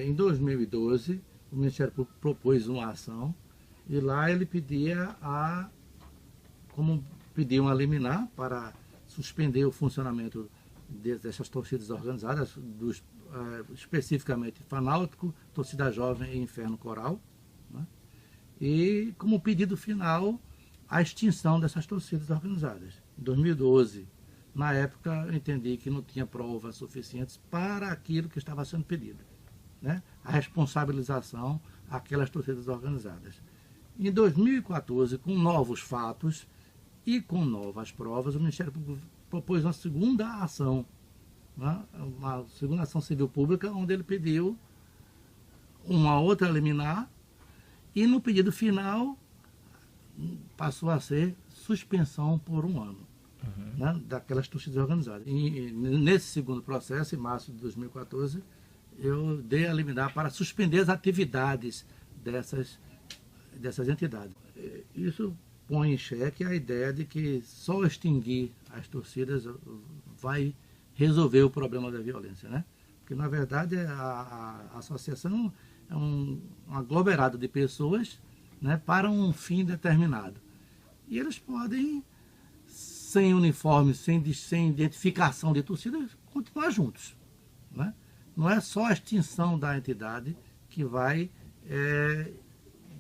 Em 2012, o Ministério Público propôs uma ação e lá ele pediu uma liminar para suspender o funcionamento dessas torcidas organizadas, especificamente Fanáutico, Torcida Jovem e Inferno Coral, né? E como pedido final, a extinção dessas torcidas organizadas. Em 2012, na época, eu entendi que não tinha provas suficientes para aquilo que estava sendo pedido, né? A responsabilização àquelas torcidas organizadas. Em 2014, com novos fatos e com novas provas, o Ministério Público propôs uma segunda ação, né? Uma segunda ação civil pública, onde ele pediu uma outra liminar e no pedido final passou a ser suspensão por um ano, né, daquelas torcidas organizadas. E nesse segundo processo, em março de 2014, eu dei a liminar para suspender as atividades dessas entidades. Isso põe em xeque a ideia de que só extinguir as torcidas vai resolver o problema da violência, né? Porque, na verdade, a associação é um aglomerado de pessoas, né, para um fim determinado. E eles podem, sem uniforme, sem identificação de torcida, continuar juntos, né? Não é só a extinção da entidade que vai,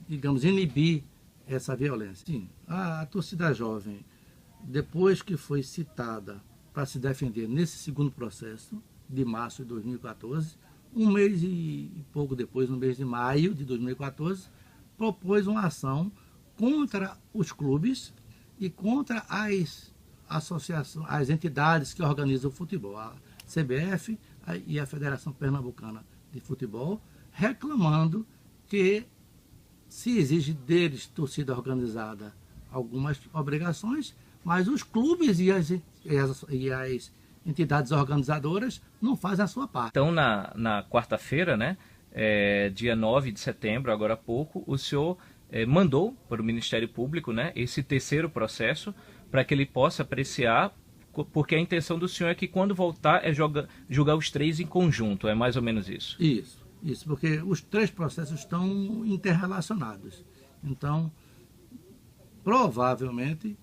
digamos, inibir essa violência. Sim, a torcida jovem, depois que foi citada para se defender nesse segundo processo, de março de 2014, um mês e pouco depois, no mês de maio de 2014, propôs uma ação contra os clubes e contra as associações, as entidades que organizam o futebol, a CBF e a Federação Pernambucana de Futebol, reclamando que se exige deles, torcida organizada, algumas obrigações, mas os clubes e as entidades organizadoras não fazem a sua parte. Então, na quarta-feira, né, dia 9 de setembro, agora há pouco, o senhor mandou para o Ministério Público, né, esse terceiro processo, para que ele possa apreciar, porque a intenção do senhor é que quando voltar é julgar os três em conjunto, é mais ou menos isso? Isso, porque os três processos estão interrelacionados. Então, provavelmente,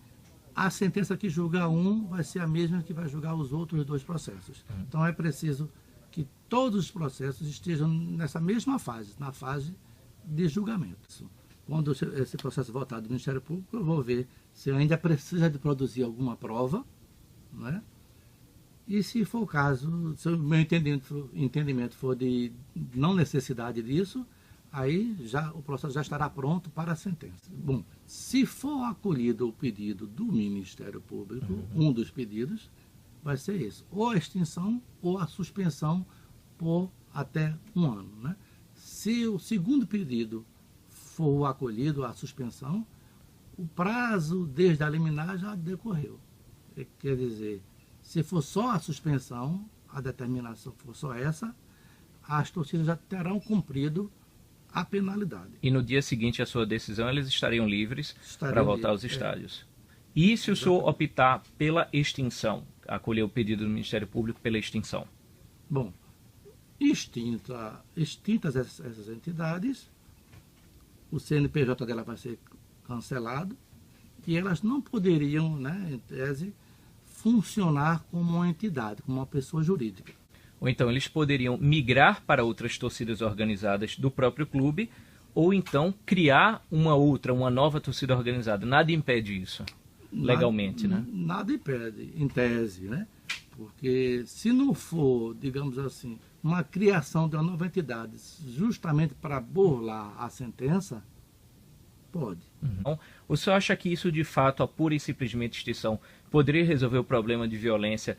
a sentença que julga um vai ser a mesma que vai julgar os outros dois processos. Então, é preciso que todos os processos estejam nessa mesma fase, na fase de julgamento. Quando esse processo voltar do Ministério Público, eu vou ver se ainda precisa de produzir alguma prova, né? E se for o caso, se o meu entendimento for de não necessidade disso, aí o processo já estará pronto para a sentença. Bom, se for acolhido o pedido do Ministério Público, um dos pedidos, vai ser esse, ou a extinção ou a suspensão por até um ano, né? Se o segundo pedido for acolhido, a suspensão, o prazo desde a liminar já decorreu. Quer dizer, se for só a suspensão, a determinação for só essa, as torcidas já terão cumprido a penalidade. E no dia seguinte à sua decisão, eles estariam livres para voltar aos estádios. E se o senhor optar pela extinção, acolher o pedido do Ministério Público pela extinção? Bom, extintas essas entidades, o CNPJ dela vai ser cancelado e elas não poderiam, né, em tese, funcionar como uma entidade, como uma pessoa jurídica. Ou então eles poderiam migrar para outras torcidas organizadas do próprio clube, ou então criar uma nova torcida organizada. Nada impede isso, legalmente, né? Nada impede, em tese, né? Porque se não for, digamos assim, uma criação de uma nova entidade justamente para burlar a sentença, pode. Então, o senhor acha que isso, de fato, a pura e simplesmente extinção, poderia resolver o problema de violência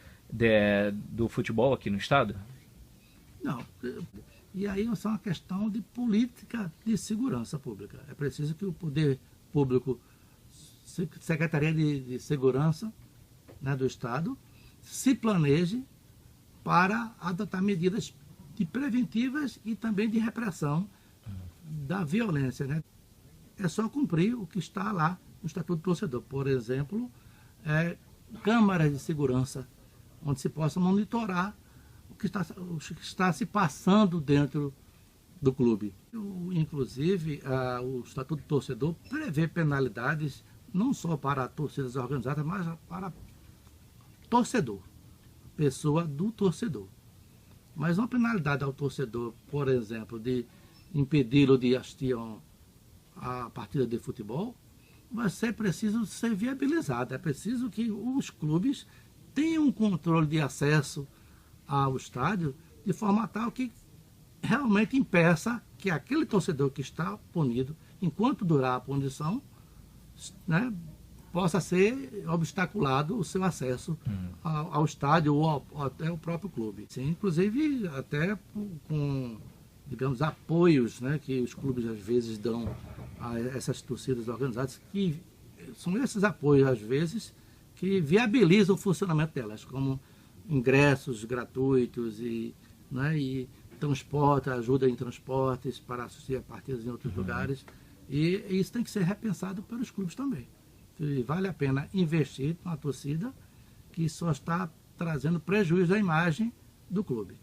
do futebol aqui no estado? Não. E aí é uma questão de política de segurança pública. É preciso que o poder público, Secretaria de Segurança, né, do Estado, se planeje para adotar medidas preventivas e também de repressão da violência, né? É só cumprir o que está lá no Estatuto do Torcedor. Por exemplo, câmaras de segurança, onde se possa monitorar que está se passando dentro do clube. Inclusive, o Estatuto do Torcedor prevê penalidades não só para torcidas organizadas, mas para torcedor, pessoa do torcedor. Mas uma penalidade ao torcedor, por exemplo, de impedi-lo de assistir a partida de futebol, vai ser preciso ser viabilizada. É preciso que os clubes tenham um controle de acesso ao estádio de forma tal que realmente impeça que aquele torcedor que está punido, enquanto durar a punição, né, possa ser obstaculado o seu acesso ao estádio ou até ao próprio clube. Sim, inclusive até com, digamos, apoios, né, que os clubes às vezes dão a essas torcidas organizadas, que são esses apoios às vezes que viabilizam o funcionamento delas, como ingressos gratuitos né, e transporte, ajuda em transportes para assistir a partidas em outros lugares. E isso tem que ser repensado pelos clubes também. E vale a pena investir na torcida que só está trazendo prejuízo à imagem do clube.